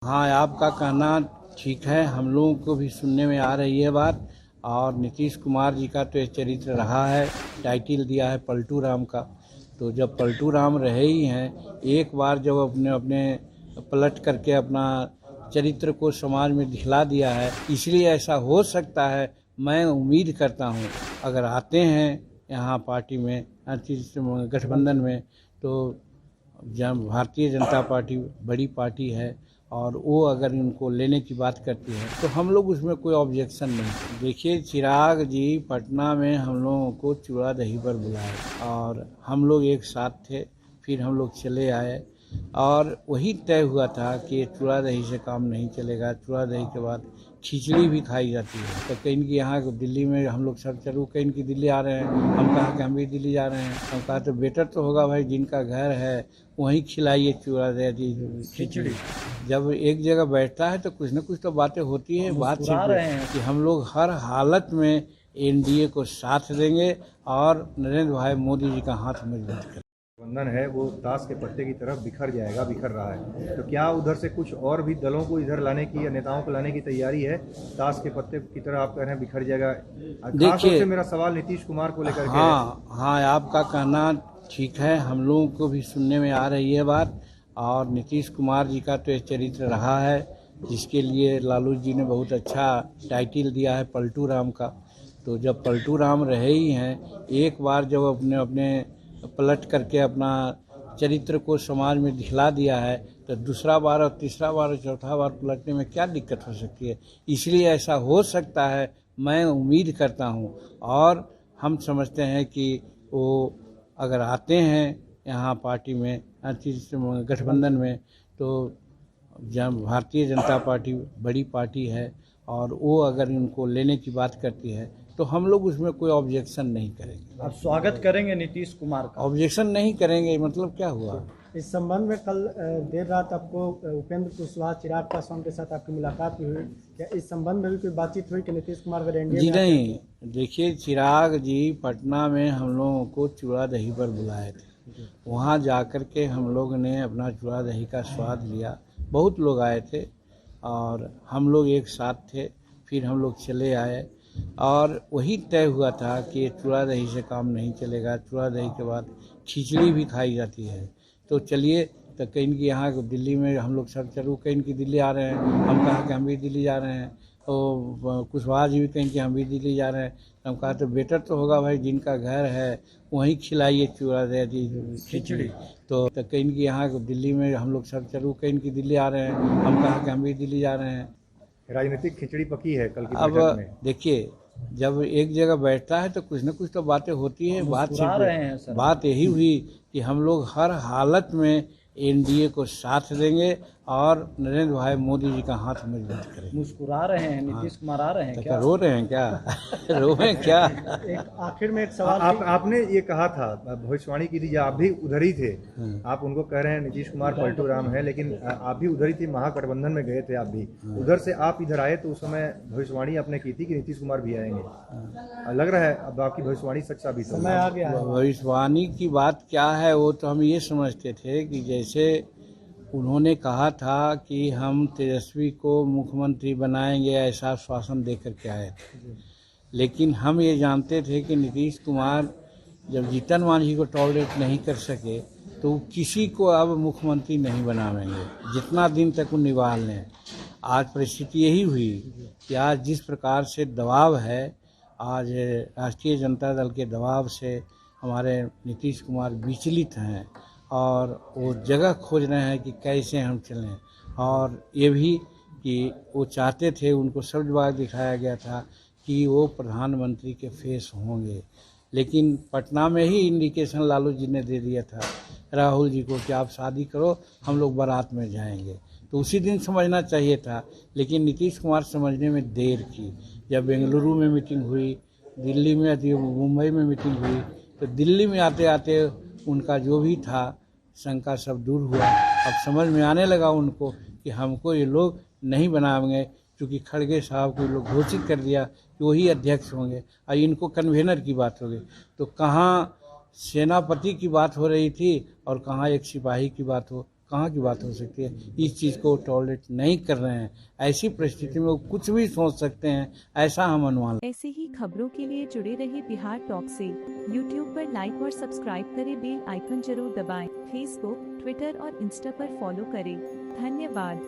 हाँ, आपका कहना ठीक है। हम लोगों को भी सुनने में आ रही है बात। और नीतीश कुमार जी का तो ये चरित्र रहा है, टाइटल दिया है पलटू राम का। तो जब पलटू राम रहे ही हैं, एक बार जब अपने अपने पलट करके अपना चरित्र को समाज में दिखला दिया है, इसलिए ऐसा हो सकता है। मैं उम्मीद करता हूँ अगर आते हैं यहाँ पार्टी में, गठबंधन में, तो जब भारतीय जनता पार्टी बड़ी पार्टी है और वो अगर इनको लेने की बात करती है तो हम लोग उसमें कोई ऑब्जेक्शन नहीं। देखिए, चिराग जी पटना में हम लोगों को चूड़ा दही पर बुलाए और हम लोग एक साथ थे, फिर हम लोग चले आए और वही तय हुआ था कि चूड़ा दही से काम नहीं चलेगा। चूड़ा दही के बाद खिचड़ी भी खाई जाती है। तो कहीं की यहाँ दिल्ली में हम लोग सब चलू, कहीं की दिल्ली आ रहे हैं, हम कहा कि हम भी दिल्ली जा रहे हैं। हम कहा तो बेटर तो होगा भाई, जिनका घर है वहीं खिलाइए चूड़ा दही खिचड़ी। जब एक जगह बैठता है तो कुछ न कुछ तो बातें होती है। बात सिर्फ कि हम लोग हर हालत में एनडीए को साथ देंगे और नरेंद्र भाई मोदी जी का हाथ मजबूत करेंगे। गठबंधन है वो ताश के पत्ते की तरफ बिखर जाएगा, बिखर रहा है। तो क्या उधर से कुछ और भी दलों को इधर लाने की या नेताओं को लाने की तैयारी है? ताश के पत्ते की तरह आप कह रहे हैं बिखर जाएगा। खास तौर से मेरा सवाल नीतीश कुमार को लेकर के है। हाँ, आपका कहना ठीक है। हम लोगों को भी सुनने में आ रही है बात। और नीतीश कुमार जी का तो ये चरित्र रहा है, जिसके लिए लालू जी ने बहुत अच्छा टाइटल दिया है पलटू राम का। तो जब पलटू राम रहे ही हैं, एक बार जब अपने अपने पलट करके अपना चरित्र को समाज में दिखला दिया है, तो दूसरा बार और तीसरा बार और चौथा बार पलटने में क्या दिक्कत हो सकती है। इसलिए ऐसा हो सकता है, मैं उम्मीद करता हूँ और हम समझते हैं कि वो अगर आते हैं यहाँ पार्टी में, गठबंधन में, तो जब भारतीय जनता पार्टी बड़ी पार्टी है और वो अगर इनको लेने की बात करती है तो हम लोग उसमें कोई ऑब्जेक्शन नहीं करेंगे। आप स्वागत करेंगे नीतीश कुमार का? ऑब्जेक्शन नहीं करेंगे, मतलब क्या हुआ? इस संबंध में कल देर रात आपको उपेंद्र कुशवाहा, चिराग पासवान के साथ आपकी मुलाकात भी हुई। क्या इस संबंध में भी कोई बातचीत हुई कि नीतीश कुमार अगर एनडीए जी नहीं, देखिए, चिराग जी पटना में हम लोगों को चूड़ा दही पर बुलाए थे। वहाँ जाकर के हम लोग ने अपना चूड़ा दही का स्वाद लिया। बहुत लोग आए थे और हम लोग एक साथ थे, फिर हम लोग चले आए और वही तय हुआ था कि चूड़ा दही से काम नहीं चलेगा। चूड़ा दही के बाद खिचड़ी भी खाई जाती है। तो चलिए, तो कहीं की यहाँ दिल्ली में हम लोग सब चलू, कहीं की दिल्ली आ रहे हैं, हम कहा कि हम भी दिल्ली जा रहे हैं। तो कुशवाहा जी भी कहीं कि हम भी दिल्ली जा रहे हैं। हम कहा तो बेटर तो होगा भाई, जिनका घर है वहीं खिलाइए चूड़ा दही खिचड़ी। तो कहीं की यहाँ दिल्ली में हम लोग सब चलू, कहीं की दिल्ली आ रहे हैं, हम कहा कि हम भी दिल्ली जा रहे हैं। राजनीतिक खिचड़ी पकी है कल की अब बैठक में। देखिए, जब एक जगह बैठता है तो कुछ न कुछ तो बातें होती है। बात यही हुई कि हम लोग हर हालत में एनडीए को साथ देंगे और नरेंद्र भाई मोदी जी का हाथ मजबूत करेंगे। मुस्कुरा रहे हैं नीतीश कुमार, आ रहे हैं क्या? रो रहे हैं क्या? रोए क्या? एक आखिर में एक सवाल आपने ये कहा था, भविष्यवाणी की थी, आप भी उधर ही थे। आप उनको कह रहे हैं नीतीश कुमार पलटू राम है, लेकिन आप भी उधर ही थे, महागठबंधन में गए थे आप भी। उधर से आप इधर आए तो उस समय भविष्यवाणी आपने की थी कि नीतीश कुमार भी आएंगे। लग रहा है अब आपकी भविष्यवाणी सच साबित हो। समय आ गया। भविष्यवाणी की बात क्या है, वो तो हम ये समझते थे कि जैसे उन्होंने कहा था कि हम तेजस्वी को मुख्यमंत्री बनाएंगे, ऐसा आश्वासन देकर के आए थे। लेकिन हम ये जानते थे कि नीतीश कुमार जब जीतन मांझी को टॉलरेट नहीं कर सके तो किसी को अब मुख्यमंत्री नहीं बनावेंगे, जितना दिन तक वो निभा लें। आज परिस्थिति यही हुई कि आज जिस प्रकार से दबाव है, आज राष्ट्रीय जनता दल के दबाव से हमारे नीतीश कुमार विचलित हैं और वो जगह खोज रहे हैं कि कैसे हम चलें। और ये भी कि वो चाहते थे, उनको सब जगह दिखाया गया था कि वो प्रधानमंत्री के फेस होंगे। लेकिन पटना में ही इंडिकेशन लालू जी ने दे दिया था राहुल जी को कि आप शादी करो, हम लोग बारात में जाएंगे। तो उसी दिन समझना चाहिए था, लेकिन नीतीश कुमार समझने में देर की। जब बेंगलुरु में मीटिंग हुई, दिल्ली में, मुंबई में मीटिंग हुई, तो दिल्ली में आते आते उनका जो भी था शंका सब दूर हुआ। अब समझ में आने लगा उनको कि हमको ये लोग नहीं बनाएंगे, क्योंकि खड़गे साहब को लोग घोषित कर दिया कि वही अध्यक्ष होंगे और इनको कन्वेनर की बात हो गई। तो कहाँ सेनापति की बात हो रही थी और कहाँ एक सिपाही की बात हो कहाँ की बात हो सकती है। इस चीज़ को टॉलरेट नहीं कर रहे हैं। ऐसी परिस्थिति में वो कुछ भी सोच सकते हैं, ऐसा हम अनुमान। ऐसे ही खबरों के लिए जुड़े रहे बिहार टॉक से। यूट्यूब पर लाइक और सब्सक्राइब करें, बेल आइकन जरूर दबाएं। फेसबुक, ट्विटर और इंस्टा पर फॉलो करें। धन्यवाद।